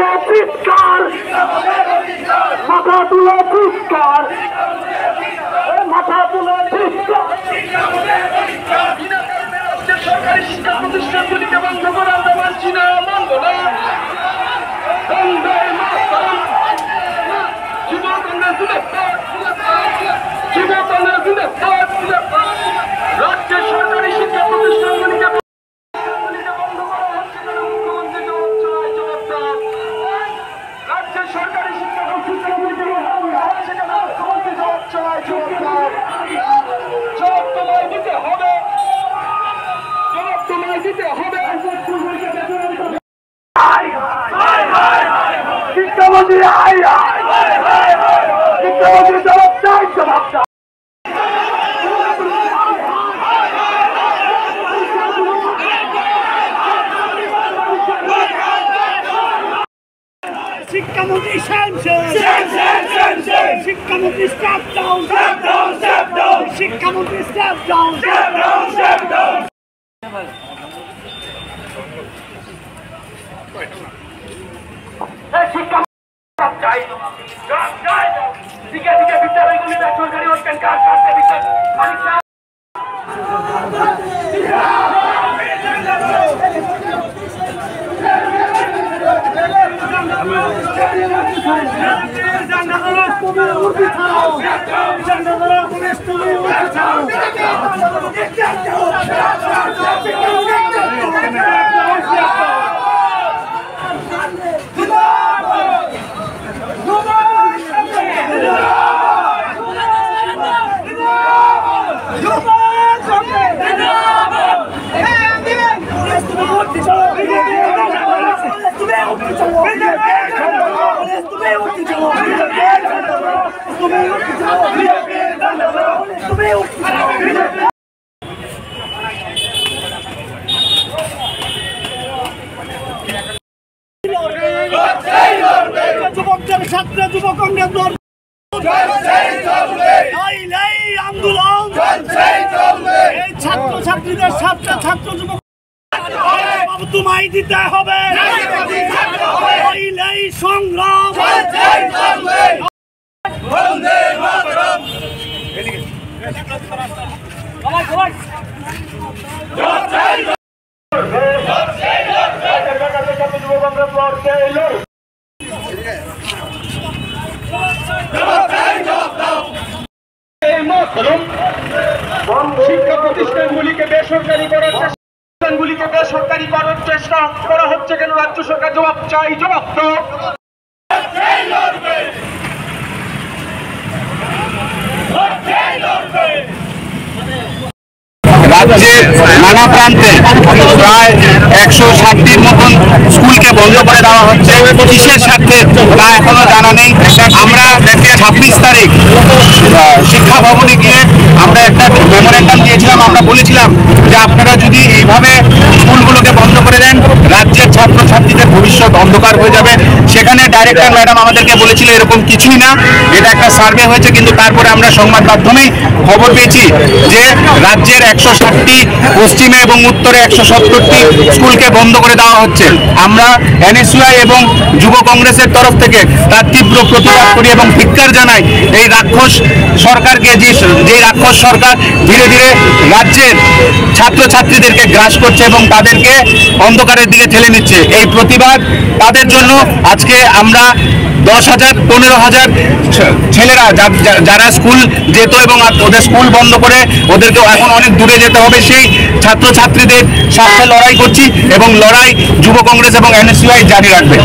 তুলে চিৎকার, মাথা তুলে চিৎকার, মাথা তুলে চিৎকার। সরকারি শিক্ষা প্রতিষ্ঠানগুলিকে বন্ধ করে আমরা মানছি না, মানব না। যুব কংগ্রেস রাজ্যের সরকারি শিক্ষা প্রতিষ্ঠানগুলিকে বন্ধ করা হচ্ছে কেন? মুখ্যমন্ত্রী রাজ্যের সরকারি শিক্ষা প্রতিষ্ঠানগুলিকে বন্ধ হচ্ছে কেন? মুখ্যমন্ত্রী জবাব চায়, জবাব তোমায় দিতে হবে, জবাব তোমায় দিতে হবে। শিক্ষামন্ত্রী শিক্ষামন্ত্রী জবাব চাই, জবাব চাই। শিক্ষামন্ত্রী শিক্ষামন্ত্রী স্টেপ ডাউন, শিক্ষামন্ত্রী স্টেপ ডাউন। বিদ্যালয়গুলি বেসরকারি হচ্ছেন কাজ করতে বিচার যুবকদের ছাত্র যুব কংগ্রেস আন্দোলন এই ছাত্র ছাত্রীদের সাথে ছাত্র যুবক তোমায় দিতে হবে, সংগ্রাম। শিক্ষা প্রতিষ্ঠানগুলিকে বেসরকারি করার বেসরকারি করার চেষ্টা করা হচ্ছে কেন? রাজ্য সরকার জবাব চাই, জবাব তো। রাজ্যের নানা প্রান্তে প্রায় 160টির মতন স্কুলকে বন্ধ করে দেওয়া হচ্ছে। কিসের স্বার্থে তা এখনো জানা নেই। আমরা 26 তারিখ শিক্ষা ভবনে গিয়ে আমরা একটা মেমোরেন্ডাম দিয়েছিলাম। আমরা বলেছিলাম যে আপনারা যদি এইভাবে স্কুলগুলোকে বন্ধ করে দেন, রাজ্যের ছাত্রছাত্রীদের ভবিষ্যৎ অন্ধকার হয়ে যাবে। সেখানে ডাইরেক্টর ম্যাডাম আমাদেরকে বলেছিল এরকম কিছুই না, এটা একটা সার্ভে হয়েছে। কিন্তু তারপরে আমরা সংবাদ মাধ্যমেই খবর পেয়েছি যে রাজ্যের 160টি, পশ্চিমে এবং উত্তরে 170টি স্কুলকে বন্ধ করে দেওয়া হচ্ছে। আমরা এনএসইউআই এবং যুব কংগ্রেসের তরফ থেকে তার তীব্র প্রতিবাদ করি এবং ধিক্কার জানাই এই রাক্ষস সরকারকে, যে রাক্ষস সরকার ধীরে ধীরে রাজ্যের ছাত্রছাত্রীদেরকে গ্রাস করছে এবং তাদেরকে অন্ধকারের দিকে ঠেলে নিচ্ছে। এই প্রতিবাদ তাদের জন্য আজকে আমরা 10,000 15,000 ছেলেরা যারা স্কুল যেত এবং ওদের স্কুল বন্ধ করে ওদেরকে এখন অনেক দূরে যেতে হবে, সেই ছাত্রছাত্রীদের সাথে লড়াই করছি এবং লড়াই যুব কংগ্রেস এবং এনএসইউআই জারি রাখবে।